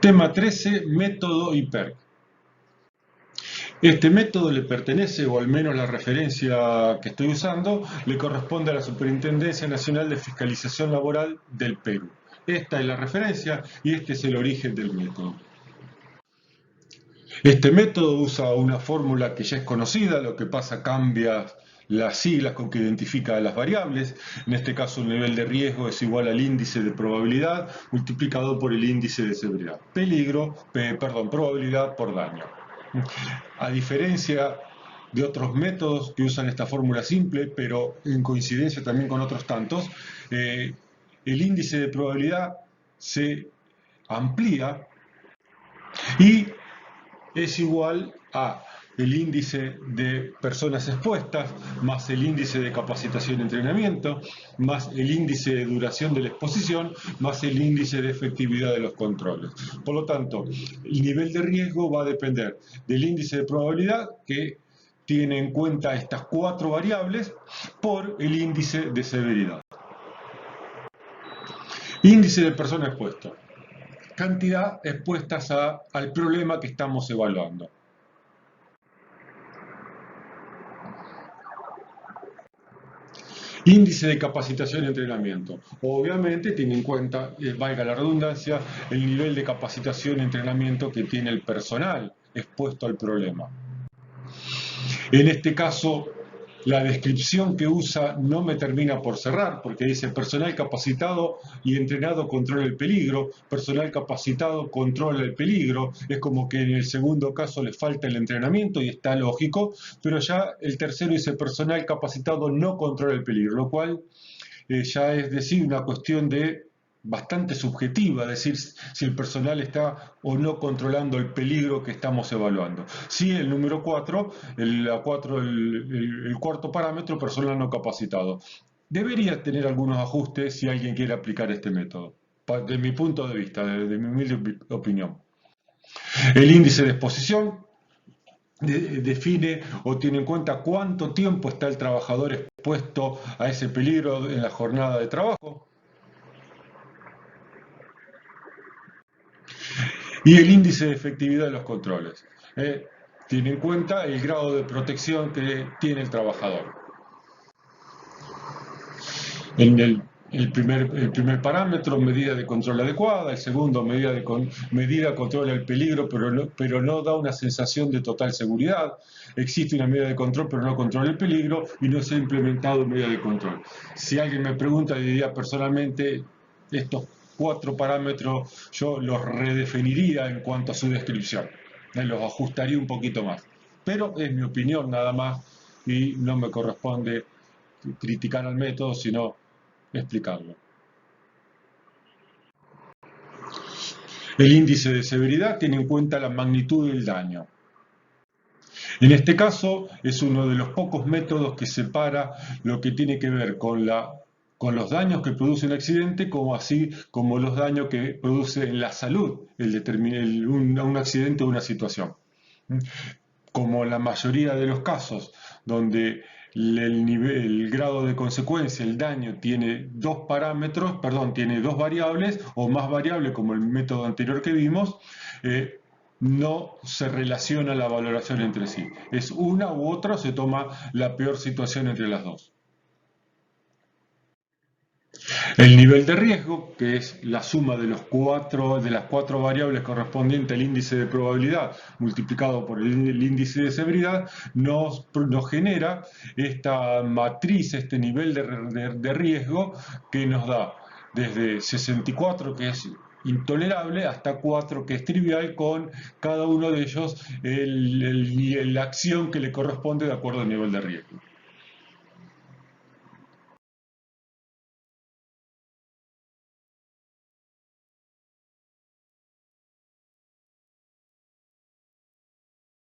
Tema 13, método IPERC. Este método le pertenece, o al menos la referencia que estoy usando, le corresponde a la Superintendencia Nacional de Fiscalización Laboral del Perú. Esta es la referencia y este es el origen del método. Este método usa una fórmula que ya es conocida, lo que pasa cambia las siglas con que identifica las variables. En este caso el nivel de riesgo es igual al índice de probabilidad multiplicado por el índice de severidad. Probabilidad por daño. A diferencia de otros métodos que usan esta fórmula simple, pero en coincidencia también con otros tantos, el índice de probabilidad se amplía y es igual a el índice de personas expuestas, más el índice de capacitación y entrenamiento, más el índice de duración de la exposición, más el índice de efectividad de los controles. Por lo tanto, el nivel de riesgo va a depender del índice de probabilidad, que tiene en cuenta estas cuatro variables, por el índice de severidad. Índice de personas expuestas. Cantidad expuestas al problema que estamos evaluando. Índice de capacitación y entrenamiento. Obviamente tiene en cuenta, valga la redundancia, el nivel de capacitación y entrenamiento que tiene el personal expuesto al problema. En este caso, la descripción que usa no me termina por cerrar, porque dice personal capacitado y entrenado controla el peligro, personal capacitado controla el peligro. Es como que en el segundo caso le falta el entrenamiento y está lógico, pero ya el tercero dice personal capacitado no controla el peligro, lo cual ya es decir una cuestión de bastante subjetiva, decir si el personal está o no controlando el peligro que estamos evaluando. Sí, el número 4, el cuarto parámetro, personal no capacitado. Debería tener algunos ajustes si alguien quiere aplicar este método, de mi punto de vista, de mi humilde opinión. El índice de exposición define o tiene en cuenta cuánto tiempo está el trabajador expuesto a ese peligro en la jornada de trabajo. Y el índice de efectividad de los controles. Tiene en cuenta el grado de protección que tiene el trabajador. El primer parámetro, medida de control adecuada. El segundo, medida controla el peligro, pero no da una sensación de total seguridad. Existe una medida de control, pero no controla el peligro y no se ha implementado medida de control. Si alguien me pregunta, diría personalmente, estos 4 parámetros yo los redefiniría en cuanto a su descripción. Los ajustaría un poquito más. Pero es mi opinión nada más y no me corresponde criticar al método, sino explicarlo. El índice de severidad tiene en cuenta la magnitud del daño. En este caso es uno de los pocos métodos que separa lo que tiene que ver con los daños que produce un accidente, así como los daños que produce en la salud un accidente o una situación. Como en la mayoría de los casos donde el grado de consecuencia, el daño, tiene dos variables o más variables, como el método anterior que vimos, no se relaciona la valoración entre sí. Es una u otra, se toma la peor situación entre las dos. El nivel de riesgo, que es la suma de las cuatro variables correspondientes al índice de probabilidad multiplicado por el índice de severidad, nos genera esta matriz, este nivel de riesgo que nos da desde 64, que es intolerable, hasta 4, que es trivial, con cada uno de ellos la acción que le corresponde de acuerdo al nivel de riesgo.